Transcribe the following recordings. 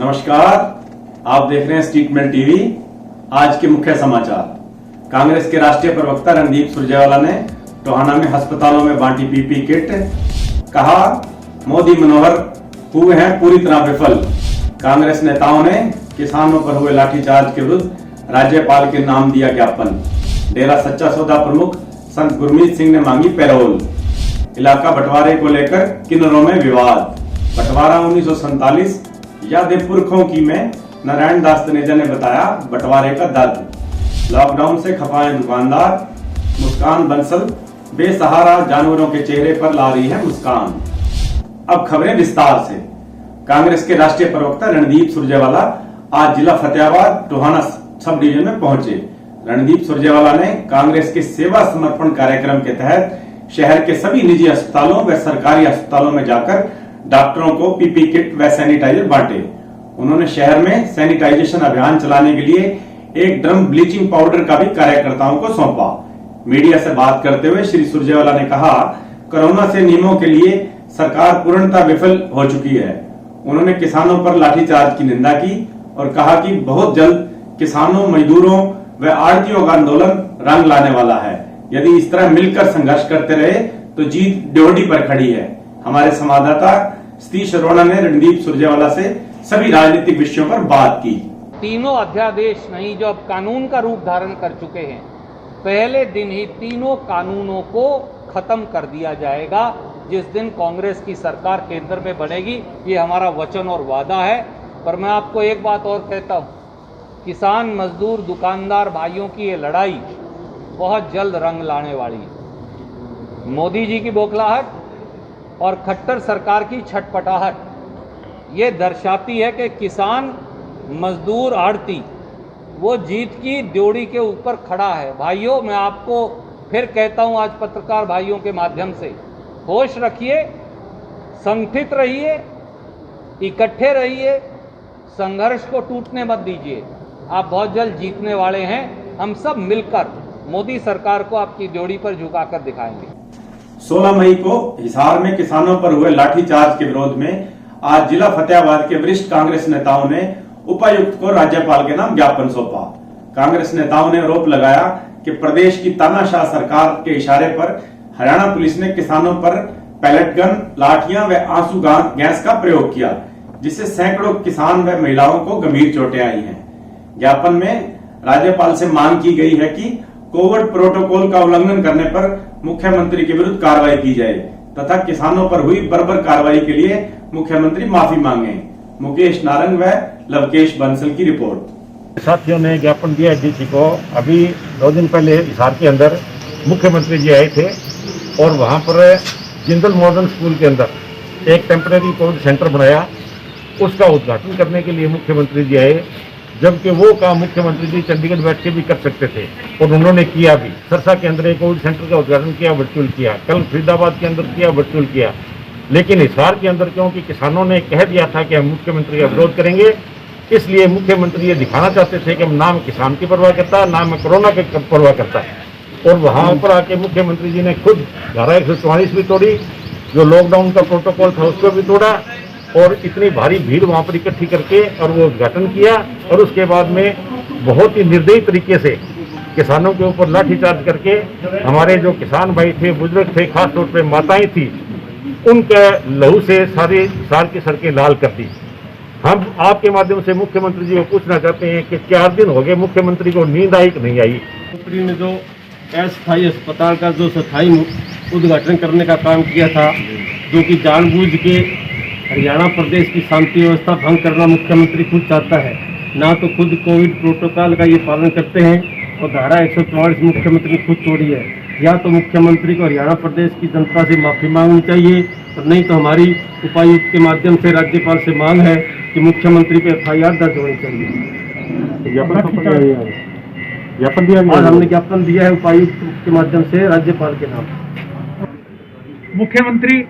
नमस्कार, आप देख रहे हैं स्टेटमेंट टीवी। आज के मुख्य समाचार। कांग्रेस के राष्ट्रीय प्रवक्ता रणदीप सुरजेवाला ने टोहाना में अस्पतालों में बांटी पीपी किट। कहा, मोदी मनोहर हुए हैं पूरी तरह विफल। कांग्रेस नेताओं ने किसानों पर हुए लाठीचार्ज के विरुद्ध राज्यपाल के नाम दिया ज्ञापन। डेरा सच्चा सौदा प्रमुख संत गुरमीत सिंह ने मांगी पैरोल। इलाका बंटवारे को लेकर किन्नरों में विवाद। बंटवारा 1947 यादें पुरखों की में नारायण दास तनेजा ने बताया बंटवारे का दर्द। लॉकडाउन से खफाए दुकानदार। मुस्कान बंसल बेसहारा जानवरों के चेहरे पर ला रही है मुस्कान। अब खबरें विस्तार से। कांग्रेस के राष्ट्रीय प्रवक्ता रणदीप सुरजेवाला आज जिला फतेहाबाद टोहाना सब डिवीजन में पहुंचे। रणदीप सुरजेवाला ने कांग्रेस के सेवा समर्पण कार्यक्रम के तहत शहर के सभी निजी अस्पतालों व सरकारी अस्पतालों में जाकर डॉक्टरों को पीपी किट व सैनिटाइजर बांटे। उन्होंने शहर में सैनिटाइजेशन अभियान चलाने के लिए एक ड्रम ब्लीचिंग पाउडर का भी कार्यकर्ताओं को सौंपा। मीडिया से बात करते हुए श्री सुरजेवाला ने कहा, कोरोना से नियमों के लिए सरकार पूर्णतः विफल हो चुकी है। उन्होंने किसानों पर लाठीचार्ज की निंदा की और कहा कि बहुत जल्द किसानों, मजदूरों व आड़तियों का आंदोलन रंग लाने वाला है। यदि इस तरह मिलकर संघर्ष करते रहे तो जीत ड्योढ़ी पर खड़ी है। हमारे संवाददाता सतीश अरोड़ा ने रणदीप सुरजेवाला से सभी राजनीतिक विषयों पर बात की। तीनों अध्यादेश नहीं जो अब कानून का रूप धारण कर चुके हैं, पहले दिन ही तीनों कानूनों को खत्म कर दिया जाएगा। जिस दिन कांग्रेस की सरकार केंद्र में बनेगी, ये हमारा वचन और वादा है। पर मैं आपको एक बात और कहता हूँ, किसान, मजदूर, दुकानदार भाइयों की ये लड़ाई बहुत जल्द रंग लाने वाली है। मोदी जी की बौखलाहट और खट्टर सरकार की छटपटाहट ये दर्शाती है कि किसान, मजदूर, आड़ती वो जीत की ड्योढ़ी के ऊपर खड़ा है। भाइयों, मैं आपको फिर कहता हूं आज पत्रकार भाइयों के माध्यम से, होश रखिए, संगठित रहिए, इकट्ठे रहिए, संघर्ष को टूटने मत दीजिए। आप बहुत जल्द जीतने वाले हैं। हम सब मिलकर मोदी सरकार को आपकी ड्योढ़ी पर झुकाकर दिखाएंगे। 16 मई को हिसार में किसानों पर हुए लाठीचार्ज के विरोध में आज जिला फतेहाबाद के वरिष्ठ कांग्रेस नेताओं ने उपायुक्त को राज्यपाल के नाम ज्ञापन सौंपा। कांग्रेस नेताओं ने आरोप लगाया कि प्रदेश की तानाशाह सरकार के इशारे पर हरियाणा पुलिस ने किसानों पर पैलेट गन, लाठियां व आंसू गैस का प्रयोग किया, जिससे सैकड़ों किसान व महिलाओं को गंभीर चोटें आई हैं। ज्ञापन में राज्यपाल से मांग की गई है कि कोविड प्रोटोकॉल का उल्लंघन करने पर मुख्यमंत्री के विरुद्ध कार्रवाई की जाए तथा किसानों पर हुई बर्बर कार्रवाई के लिए मुख्यमंत्री माफी मांगे। मुकेश नारंग व लवकेश बंसल की रिपोर्ट। साथियों ने ज्ञापन दिया है डीसी को। अभी 2 दिन पहले हिसार के अंदर मुख्यमंत्री जी आए थे और वहां पर जिंदल मॉडर्न स्कूल के अंदर एक टेम्परेरी कोविड सेंटर बनाया। उसका उद्घाटन करने के लिए मुख्यमंत्री जी आए, जबकि वो काम मुख्यमंत्री जी चंडीगढ़ बैठ के भी कर सकते थे और उन्होंने किया भी। सरसा के अंदर एक कोविड सेंटर का उद्घाटन किया, वर्चुअल किया। कल फरीदाबाद के अंदर किया, वर्चुअल किया। लेकिन हिसार के अंदर क्योंकि किसानों ने कह दिया था कि हम मुख्यमंत्री का विरोध करेंगे, इसलिए मुख्यमंत्री ये दिखाना चाहते थे कि हम ना किसान की परवाह करता है, ना मैं कोरोना की परवाह करता है। और वहाँ ऊपर आके मुख्यमंत्री जी ने खुद धारा 144 भी तोड़ी, जो लॉकडाउन का प्रोटोकॉल था उसको भी तोड़ा और इतनी भारी भीड़ वहाँ पर इकट्ठी करके और वो उद्घाटन किया। और उसके बाद में बहुत ही निर्दयी तरीके से किसानों के ऊपर लाठीचार्ज करके हमारे जो किसान भाई थे, बुजुर्ग थे, खास तौर पे माताएं थी, उनके लहू से सारी सार की सड़कें लाल कर दी। हम आपके माध्यम से मुख्यमंत्री जी को पूछना चाहते हैं कि 4 दिन हो गए मुख्यमंत्री को नींद आई कि नहीं आई? मुख्यमंत्री ने जो अस्थायी अस्पताल का जो स्थायी उद्घाटन करने का काम किया था, जो कि जानबूझ के हरियाणा प्रदेश की शांति व्यवस्था भंग करना मुख्यमंत्री खुद चाहता है। ना तो खुद कोविड प्रोटोकॉल का ये पालन करते हैं और धारा 144 मुख्यमंत्री खुद तोड़ी है। या तो मुख्यमंत्री को हरियाणा प्रदेश की जनता से माफ़ी मांगनी चाहिए और नहीं तो हमारी उपायुक्त के माध्यम से राज्यपाल से मांग है कि मुख्यमंत्री पे FIR दर्ज होनी चाहिए। ज्ञापन दिया आज हमने ज्ञापन दिया है उपायुक्त के माध्यम से राज्यपाल के नाम। मुख्यमंत्री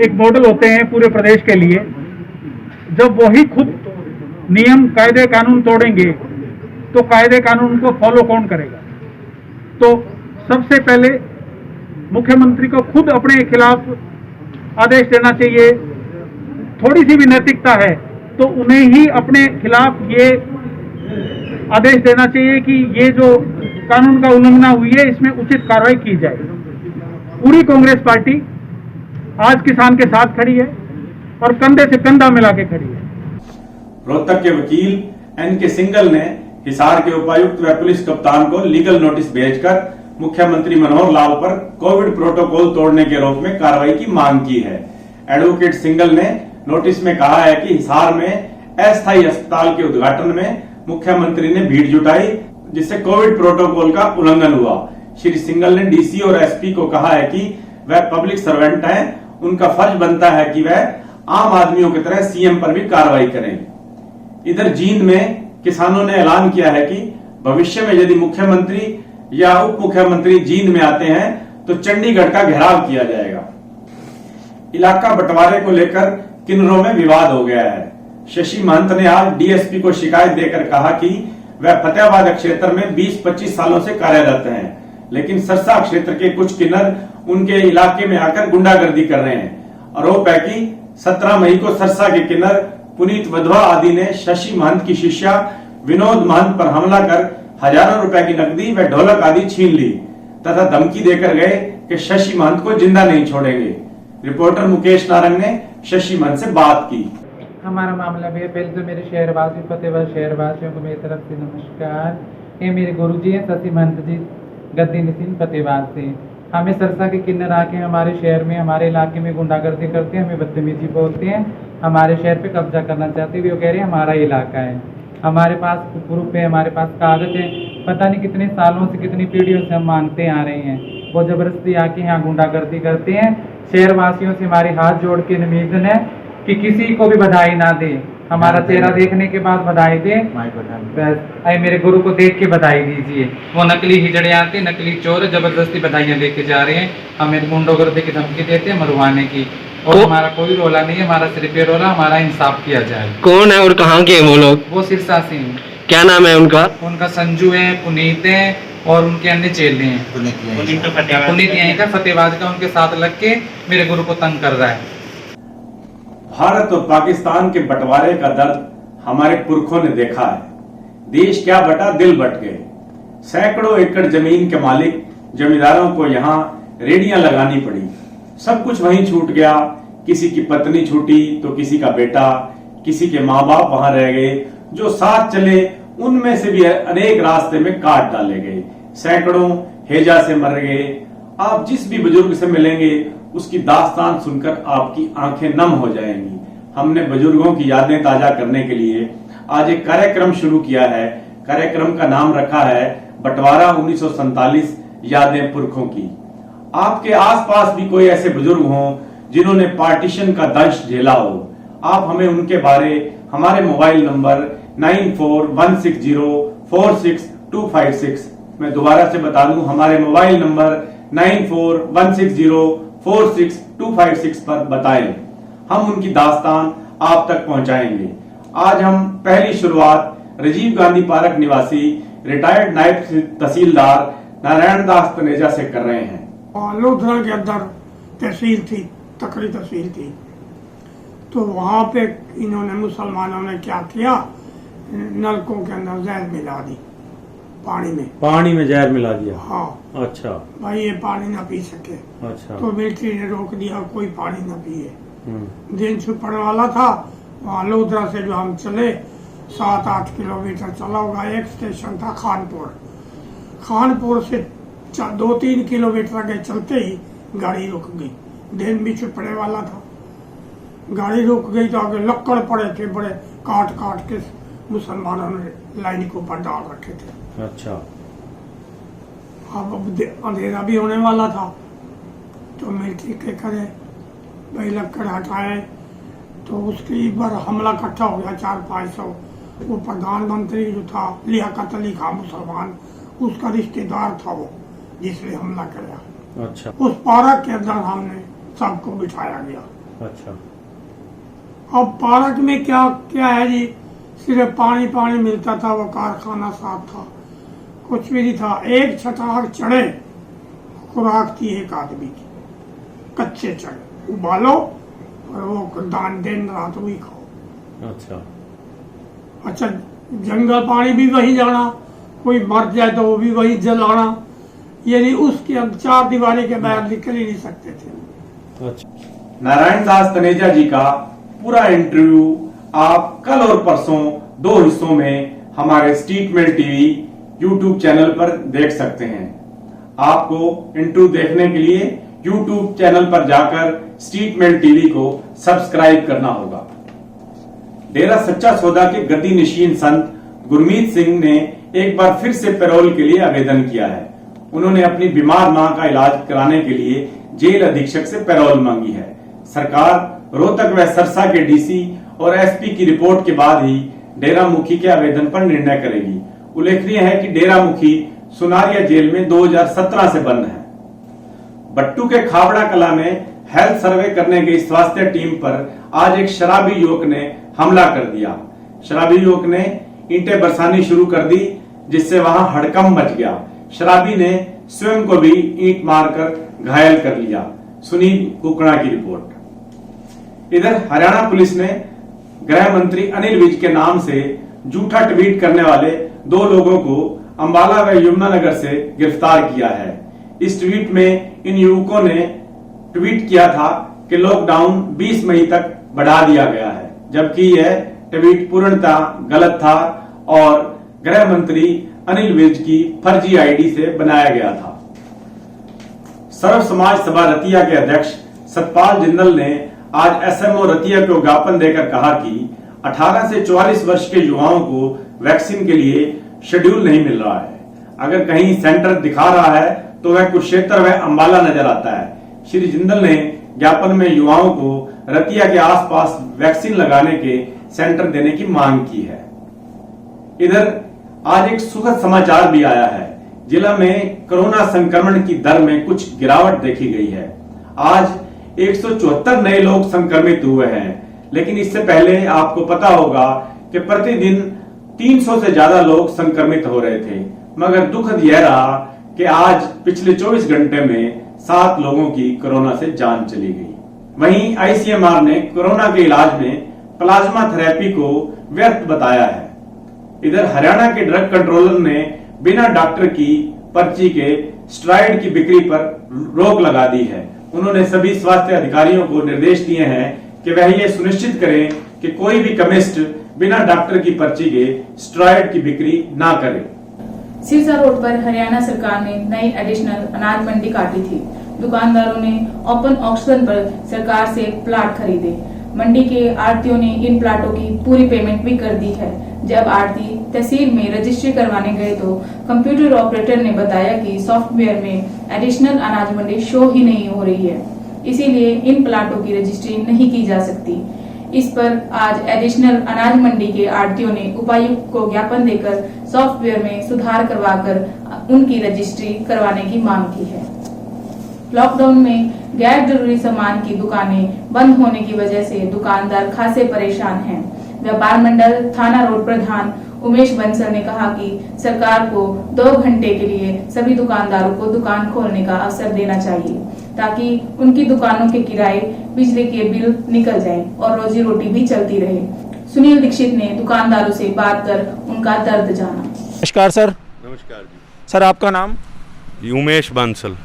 एक मॉडल होते हैं पूरे प्रदेश के लिए। जब वही खुद नियम, कायदे, कानून तोड़ेंगे तो कायदे कानून को फॉलो कौन करेगा? तो सबसे पहले मुख्यमंत्री को खुद अपने खिलाफ आदेश देना चाहिए थोड़ी सी भी नैतिकता है तो उन्हें ही अपने खिलाफ ये आदेश देना चाहिए कि ये जो कानून का उल्लंघना हुई है इसमें उचित कार्रवाई की जाए। पूरी कांग्रेस पार्टी आज किसान के साथ खड़ी है और कंधे से कंधा मिला के खड़ी है। रोहतक के वकील एन के सिंगल ने हिसार के उपायुक्त व पुलिस कप्तान को लीगल नोटिस भेजकर मुख्यमंत्री मनोहर लाल पर कोविड प्रोटोकॉल तोड़ने के आरोप में कार्रवाई की मांग की है। एडवोकेट सिंगल ने नोटिस में कहा है कि हिसार में अस्थायी अस्पताल के उद्घाटन में मुख्यमंत्री ने भीड़ जुटाई जिससे कोविड प्रोटोकॉल का उल्लंघन हुआ। श्री सिंगल ने डीसी और एसपी को कहा है कि वह पब्लिक सर्वेंट हैं, उनका फर्ज बनता है कि वह आम आदमियों की तरह सीएम पर भी कार्रवाई करें। इधर जींद में किसानों ने ऐलान किया है कि भविष्य में यदि मुख्यमंत्री या उप मुख्यमंत्री जींद में आते हैं तो चंडीगढ़ का घेराव किया जाएगा। इलाका बंटवारे को लेकर किन्नरों में विवाद हो गया है। शशि महंत ने आज डीएसपी को शिकायत देकर कहा कि वह फतेहाबाद क्षेत्र में 20-25 सालों से कार्यरत हैं, लेकिन सरसा क्षेत्र के कुछ किन्नर उनके इलाके में आकर गुंडागर्दी कर रहे हैं। आरोप है कि 17 मई को सरसा के किन्नर पुनीत वधवा आदि ने शशि महंत की शिष्या विनोद महंत पर हमला कर हजारों रुपए की नकदी व ढोलक आदि छीन ली तथा धमकी देकर गए कि शशि महंत को जिंदा नहीं छोड़ेंगे। रिपोर्टर मुकेश नारंग ने शशि महंत से बात की। हमारा मामला भी है। पहले तो मेरे शहरवासी फतेहाबाद शहरवासियों को मेरी तरफ से नमस्कार। ये मेरे गुरुजी हैं शशि महंत जी, गद्दी निसिन फतेहाबाद से। हमें सरसा के किन्नर आके हमारे शहर में हमारे इलाके में गुंडागर्दी करते हैं, हमें बदतमीजी बोलते हैं, हमारे शहर पे कब्जा करना चाहते हैं। वो कह रहे हैं हमारा इलाका है, हमारे पास प्रूफ है, हमारे पास कागज है। पता नहीं कितने सालों से कितनी पीढ़ियों से हम मांगते आ रहे हैं। वो जबरदस्ती आके यहाँ गुंडागर्दी करते हैं। शहरवासियों से हमारे हाथ जोड़ के निवेदन है कि किसी को भी बधाई ना दे, हमारा चेहरा देखने के बाद बधाई दे। बस मेरे गुरु को देख के बधाई दीजिए। वो नकली हिजड़े आते, नकली चोर जबरदस्ती बधाइयाँ लेके जा रहे हैं, हमें गुंडागर्दी की धमकी देते हैं मरवाने की। और हमारा कोई रोला नहीं है, हमारा सिर्फ ये रोला हमारा इंसाफ किया जाए। कौन है और कहाँ के वो लोग? वो सिरसा से हैं। क्या नाम है उनका? उनका संजू है, पुनीत है और उनके अन्य चेले हैं। पुनीत यहीं का फतेहाबाद का, उनके साथ लग के मेरे गुरु को तंग कर रहा है। भारत और पाकिस्तान के बंटवारे का दर्द हमारे पुरखों ने देखा है। देश क्या बटा, दिल बट गए। सैकड़ों एकड़ जमीन के मालिक जमींदारों को यहाँ रेडियां लगानी पड़ी। सब कुछ वहीं छूट गया। किसी की पत्नी छूटी तो किसी का बेटा, किसी के माँ बाप वहां रह गए। जो साथ चले उनमें से भी अनेक रास्ते में काट डाले गए। सैकड़ों हैजा से मर गए। आप जिस भी बुजुर्ग से मिलेंगे उसकी दास्तान सुनकर आपकी आंखें नम हो जाएंगी। हमने बुजुर्गों की यादें ताजा करने के लिए आज एक कार्यक्रम शुरू किया है। कार्यक्रम का नाम रखा है बंटवारा 1947 यादें पुरखों की। आपके आसपास भी कोई ऐसे बुजुर्ग हों जिन्होंने पार्टीशन का दंश झेला हो, आप हमें उनके बारे हमारे मोबाइल नंबर 9416046256 मैं दोबारा से बता दूं, हमारे मोबाइल नंबर 9416046256 पर बताएं। हम उनकी दास्तान आप तक पहुंचाएंगे। आज हम पहली शुरुआत राजीव गांधी पार्क निवासी रिटायर्ड नायब तहसीलदार नारायण दास तनेजा से कर रहे हैं। लुधियाना के अंदर तहसील थी, तकरी तहसील थी, तो वहां पे इन्होंने मुसलमानों ने क्या किया, नलकों के अंदर जहर मिला दी पानी में जहर मिला दिया। हाँ, अच्छा भाई ये पानी ना पी सके। अच्छा, तो मिलिट्री ने रोक दिया, कोई पानी ना पिए। दिन छुपड़ वाला था। वहाँ लोधरा से जो हम चले 7-8 किलोमीटर चला होगा, एक स्टेशन था खानपुर से 2-3 किलोमीटर आगे चलते ही गाड़ी रुक गई। दिन भी छुपड़े वाला था, गाड़ी रुक गई तो आगे लक्कड़ पड़े थे, बड़े काट के मुसलमानों ने लाइन के ऊपर डाल रखे थे। अच्छा, अब अंधेरा भी होने वाला था तो मिलिट्री के करे भाई लक्कड़ हटाए, तो उसके पर हमला इकट्ठा हो गया 400-500। वो प्रधानमंत्री जो था लियाकत अली खान मुसलमान, उसका रिश्तेदार था वो जिसने हमला किया। अच्छा, उस पार्क के अंदर हमने सबको बिठाया गया। अच्छा, अब पार्क में क्या क्या है जी, सिर्फ पानी मिलता था, वो कारखाना साफ था, कुछ भी नहीं था। एक छटाक चढ़े, खुराक थी एक आदमी की, कच्चे चढ़े, उबालो और वो दान दिन रात वही खाओ। अच्छा, जंगल पानी भी वही जाना, कोई मर जाए तो वो भी वही जलाना, यानी उसके हम 4 दीवारी के बाहर निकल ही नहीं सकते थे। अच्छा। नारायण दास तनेजा जी का पूरा इंटरव्यू आप कल और परसों 2 हिस्सों में हमारे स्टेटमेंट टीवी यूट्यूब चैनल पर देख सकते हैं। आपको इंटरव्यू देखने के लिए यूट्यूब चैनल पर जाकर स्टेटमेंट टीवी को सब्सक्राइब करना होगा। डेरा सच्चा सौदा के गद्दी नशीन संत गुरमीत सिंह ने एक बार फिर से पैरोल के लिए आवेदन किया है। उन्होंने अपनी बीमार मां का इलाज कराने के लिए जेल अधीक्षक से पैरोल मांगी है। सरकार रोहतक व सरसा के डीसी और एसपी की रिपोर्ट के बाद ही डेरा मुखी के आवेदन पर निर्णय करेगी। उल्लेखनीय है कि डेरा मुखी सुनारिया जेल में 2017 से बंद है। बट्टू के खाबड़ा कला में हेल्थ सर्वे करने गई स्वास्थ्य टीम पर आज एक शराबी युवक ने हमला कर दिया। शराबी युवक ने ईंटें बरसानी शुरू कर दी, जिससे वहां हड़कंप मच गया। शराबी ने स्वयं को भी ईंट मारकर घायल कर लिया। सुनील कुकड़ा की रिपोर्ट। इधर हरियाणा पुलिस ने गृह मंत्री अनिल विज के नाम से झूठा ट्वीट करने वाले 2 लोगों को अंबाला व यमुनानगर से गिरफ्तार किया है। इस ट्वीट में इन युवकों ने ट्वीट किया था कि लॉकडाउन 20 मई तक बढ़ा दिया गया है, जबकि यह ट्वीट पूर्णतः गलत था और गृह मंत्री अनिल विज की फर्जी आईडी से बनाया गया था। सर्व समाज सभा रतिया के अध्यक्ष सतपाल जिंदल ने आज एसएमओ रतिया को ज्ञापन देकर कहा कि 18 से 44 वर्ष के युवाओं को वैक्सीन के लिए शेड्यूल नहीं मिल रहा है। अगर कहीं सेंटर दिखा रहा है तो वह कुरुक्षेत्र व अंबाला नजर आता है। श्री जिंदल ने ज्ञापन में युवाओं को रतिया के आसपास वैक्सीन लगाने के सेंटर देने की मांग की है। इधर आज एक सुखद समाचार भी आया है। जिला में कोरोना संक्रमण की दर में कुछ गिरावट देखी गई है। आज 174 नए लोग संक्रमित हुए हैं, लेकिन इससे पहले आपको पता होगा कि प्रतिदिन 300 से ज्यादा लोग संक्रमित हो रहे थे। मगर दुखद यह रहा कि आज पिछले 24 घंटे में 7 लोगों की कोरोना से जान चली गई। वहीं आईसीएमआर ने कोरोना के इलाज में प्लाज्मा थेरेपी को व्यर्थ बताया है। इधर हरियाणा के ड्रग कंट्रोलर ने बिना डॉक्टर की पर्ची के स्टेरॉइड की बिक्री पर रोक लगा दी है। उन्होंने सभी स्वास्थ्य अधिकारियों को निर्देश दिए हैं कि वह ये सुनिश्चित करें कि कोई भी केमिस्ट बिना डॉक्टर की पर्ची के स्टेरॉइड की बिक्री ना करे। सिरसा रोड पर हरियाणा सरकार ने नई एडिशनल अनाज मंडी काटी थी। दुकानदारों ने ओपन ऑक्शन पर सरकार से प्लाट खरीदे। मंडी के आड़तियों ने इन प्लाटों की पूरी पेमेंट भी कर दी है। जब आड़ती तहसील में रजिस्ट्री करवाने गए तो कंप्यूटर ऑपरेटर ने बताया कि सॉफ्टवेयर में एडिशनल अनाज मंडी शो ही नहीं हो रही है, इसीलिए इन प्लाटों की रजिस्ट्री नहीं की जा सकती। इस पर आज एडिशनल अनाज मंडी के आड़तियों ने उपायुक्त को ज्ञापन देकर सॉफ्टवेयर में सुधार करवाकर उनकी रजिस्ट्री करवाने की मांग की है। लॉकडाउन में गैर जरूरी सामान की दुकानें बंद होने की वजह से दुकानदार खासे परेशान हैं। व्यापार मंडल थाना रोड प्रधान उमेश बंसल ने कहा कि सरकार को 2 घंटे के लिए सभी दुकानदारों को दुकान खोलने का अवसर देना चाहिए, ताकि उनकी दुकानों के किराए, बिजली के बिल निकल जाएं और रोजी रोटी भी चलती रहे। सुनील दीक्षित ने दुकानदारों से बात कर उनका दर्द जाना। नमस्कार सर। नमस्कार जी। सर आपका नाम? उमेश बंसल।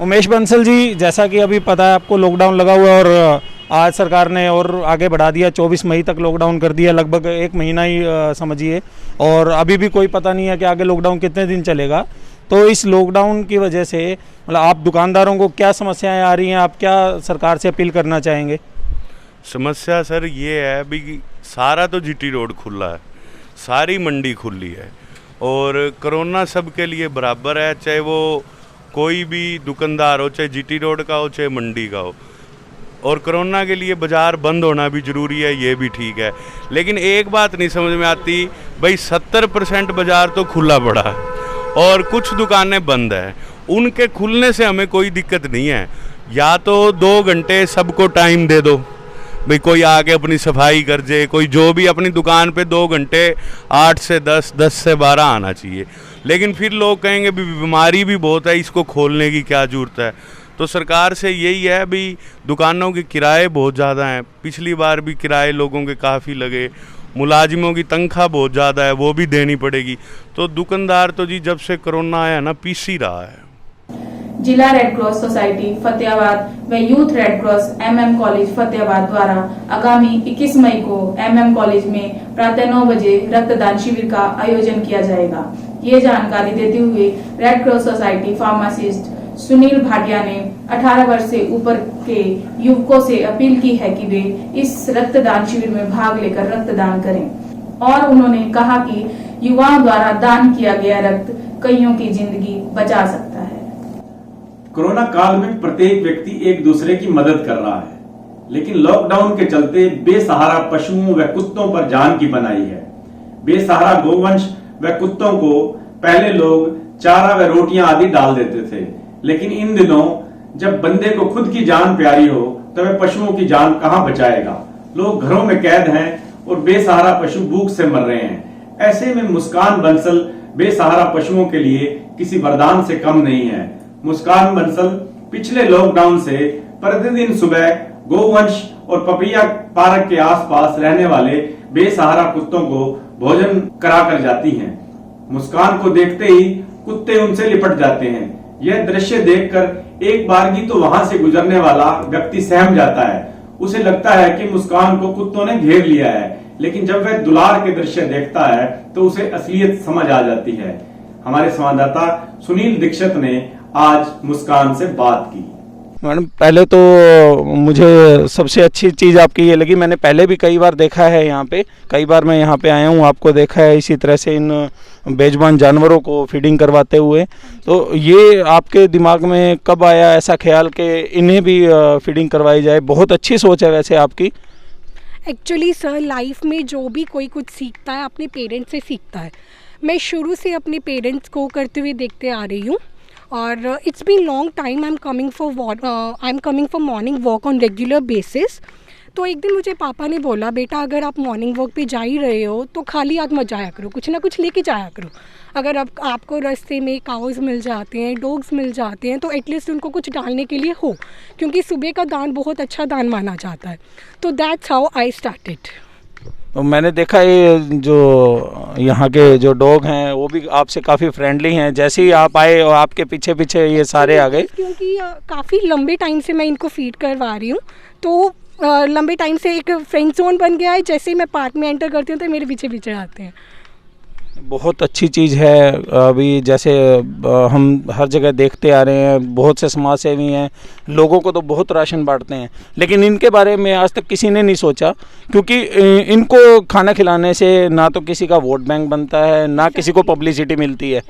उमेश बंसल जी, जैसा कि अभी पता है आपको लॉकडाउन लगा हुआ है और आज सरकार ने और आगे बढ़ा दिया, 24 मई तक लॉकडाउन कर दिया, लगभग 1 महीना ही समझिए, और अभी भी कोई पता नहीं है कि आगे लॉकडाउन कितने दिन चलेगा। तो इस लॉकडाउन की वजह से मतलब आप दुकानदारों को क्या समस्याएं आ रही हैं, आप क्या सरकार से अपील करना चाहेंगे? समस्या सर ये है भी सारा तो जीटी रोड खुला है, सारी मंडी खुली है और कोरोना सबके लिए बराबर है, चाहे वो कोई भी दुकानदार हो, चाहे जीटी रोड का हो चाहे मंडी का हो। और कोरोना के लिए बाज़ार बंद होना भी ज़रूरी है, ये भी ठीक है। लेकिन एक बात नहीं समझ में आती भाई, 70% बाज़ार तो खुला पड़ा है और कुछ दुकानें बंद है। उनके खुलने से हमें कोई दिक्कत नहीं है, या तो 2 घंटे सबको टाइम दे दो भाई, कोई आके अपनी सफाई कर जाए, कोई जो भी अपनी दुकान पे 2 घंटे 8 से 10, 10 से 12 आना चाहिए। लेकिन फिर लोग कहेंगे बीमारी भी बहुत है, इसको खोलने की क्या ज़रूरत है। तो तो सरकार से यही है भी, दुकानों के किराए बहुत ज़्यादा हैं, पिछली बार भी किराए लोगों के काफ़ी लगे, मुलाजिमों की तनख्वाह बहुत ज़्यादा है, वो भी देनी पड़ेगी। तो दुकानदार तो जी जब से कोरोना आया ना पीस ही रहा है। जिला रेड क्रॉस सोसाइटी फतेहाबाद व youth red cross MM college Fatehabad द्वारा आगामी 21 मई को MM कॉलेज में प्रातः 9 बजे रक्तदान शिविर का आयोजन किया जाएगा। ये जानकारी देते हुए red cross society pharmacist Sunil Bhatia ने 18 वर्ष से ऊपर के युवकों से अपील की है कि वे इस रक्तदान शिविर में भाग लेकर रक्तदान करें और उन्होंने कहा कि युवाओं द्वारा दान किया गया रक्त कईयों की जिंदगी बचा सकता है। कोरोना काल में प्रत्येक व्यक्ति एक दूसरे की मदद कर रहा है, लेकिन लॉकडाउन के चलते बेसहारा पशुओं व कुत्तों पर जान की बनाई है। बेसहारा गोवंश व कुत्तों को पहले लोग चारा व रोटियां आदि डाल देते थे, लेकिन इन दिनों जब बंदे को खुद की जान प्यारी हो तो वह पशुओं की जान कहां बचाएगा। लोग घरों में कैद हैं और बेसहारा पशु भूख से मर रहे हैं। ऐसे में मुस्कान बंसल बेसहारा पशुओं के लिए किसी वरदान से कम नहीं है। मुस्कान बंसल पिछले लॉकडाउन से प्रतिदिन सुबह गोवंश और पपिया पार्क के आसपास रहने वाले बेसहारा कुत्तों को भोजन करा कर जाती हैं। मुस्कान को देखते ही कुत्ते उनसे लिपट जाते हैं। यह दृश्य देखकर एक बारगी तो वहां से गुजरने वाला व्यक्ति सहम जाता है। उसे लगता है कि मुस्कान को कुत्तों ने घेर लिया है, लेकिन जब वह दुलार के दृश्य देखता है तो उसे असलियत समझ आ जाती है। हमारे संवाददाता सुनील दीक्षित ने आज मुस्कान से बात की। मैडम, पहले तो मुझे सबसे अच्छी चीज़ आपकी ये लगी, मैंने पहले भी कई बार देखा है यहाँ पे, कई बार मैं यहाँ पे आया हूँ, आपको देखा है इसी तरह से इन बेजुबान जानवरों को फीडिंग करवाते हुए। तो ये आपके दिमाग में कब आया ऐसा ख्याल कि इन्हें भी फीडिंग करवाई जाए? बहुत अच्छी सोच है वैसे आपकी। एक्चुअली सर, लाइफ में जो भी कोई कुछ सीखता है अपने पेरेंट्स से सीखता है। मैं शुरू से अपने पेरेंट्स को करते हुए देखते आ रही हूँ और it's been long time I am coming for morning walk on regular basis. तो एक दिन मुझे पापा ने बोला, बेटा अगर आप मॉर्निंग वॉक पे जा ही रहे हो तो खाली हाथ मत जाया करो, कुछ ना कुछ लेके जाया करो। अगर अब आपको रास्ते में काउज मिल जाते हैं, डॉग्स मिल जाते हैं, तो एटलीस्ट उनको कुछ डालने के लिए हो, क्योंकि सुबह का दान बहुत अच्छा दान माना जाता है। तो दैट्स हाउ आई स्टार्टेड। तो मैंने देखा ये जो यहाँ के जो डॉग हैं वो भी आपसे काफ़ी फ्रेंडली हैं। जैसे ही आप आए और आपके पीछे पीछे ये सारे आ गए, क्योंकि काफ़ी लंबे टाइम से मैं इनको फीड करवा रही हूँ, तो लंबे टाइम से एक फ्रेंड जोन बन गया है। जैसे ही मैं पार्क में एंटर करती हूँ तो मेरे पीछे पीछे आते हैं। बहुत अच्छी चीज़ है। अभी जैसे हम हर जगह देखते आ रहे हैं, बहुत से समाज सेवी हैं, लोगों को तो बहुत राशन बांटते हैं, लेकिन इनके बारे में आज तक किसी ने नहीं सोचा, क्योंकि इनको खाना खिलाने से ना तो किसी का वोट बैंक बनता है, ना किसी को पब्लिसिटी मिलती है।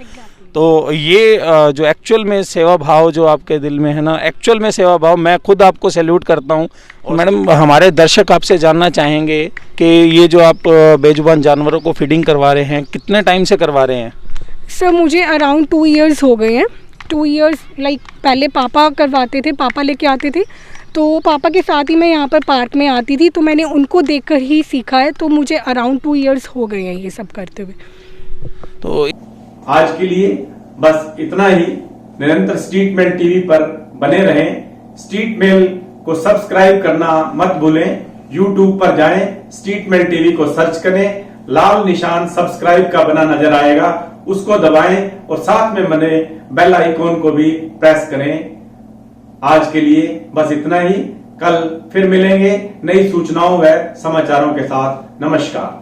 तो ये जो एक्चुअल में सेवा भाव जो आपके दिल में है ना, एक्चुअल में सेवा भाव, मैं खुद आपको सैल्यूट करता हूँ। मैडम, हमारे दर्शक आपसे जानना चाहेंगे कि ये जो आप बेजुबान जानवरों को फीडिंग करवा रहे हैं, कितने टाइम से करवा रहे हैं? सर, मुझे अराउंड 2 इयर्स हो गए हैं। 2 इयर्स लाइक पहले पापा करवाते थे, पापा लेके आते थे, तो पापा के साथ ही मैं यहाँ पर पार्क में आती थी, तो मैंने उनको देखकर ही सीखा है। तो मुझे अराउंड 2 इयर्स हो गए हैं ये सब करते हुए। तो आज के लिए बस इतना ही। निरंतर स्ट्रीट मेल टीवी पर बने रहें। स्ट्रीट मेल को सब्सक्राइब करना मत भूलें। यूट्यूब पर जाएं, स्ट्रीट मेल टीवी को सर्च करें, लाल निशान सब्सक्राइब का बना नजर आएगा, उसको दबाएं और साथ में बने बेल आइकॉन को भी प्रेस करें। आज के लिए बस इतना ही। कल फिर मिलेंगे नई सूचनाओं व समाचारों के साथ। नमस्कार।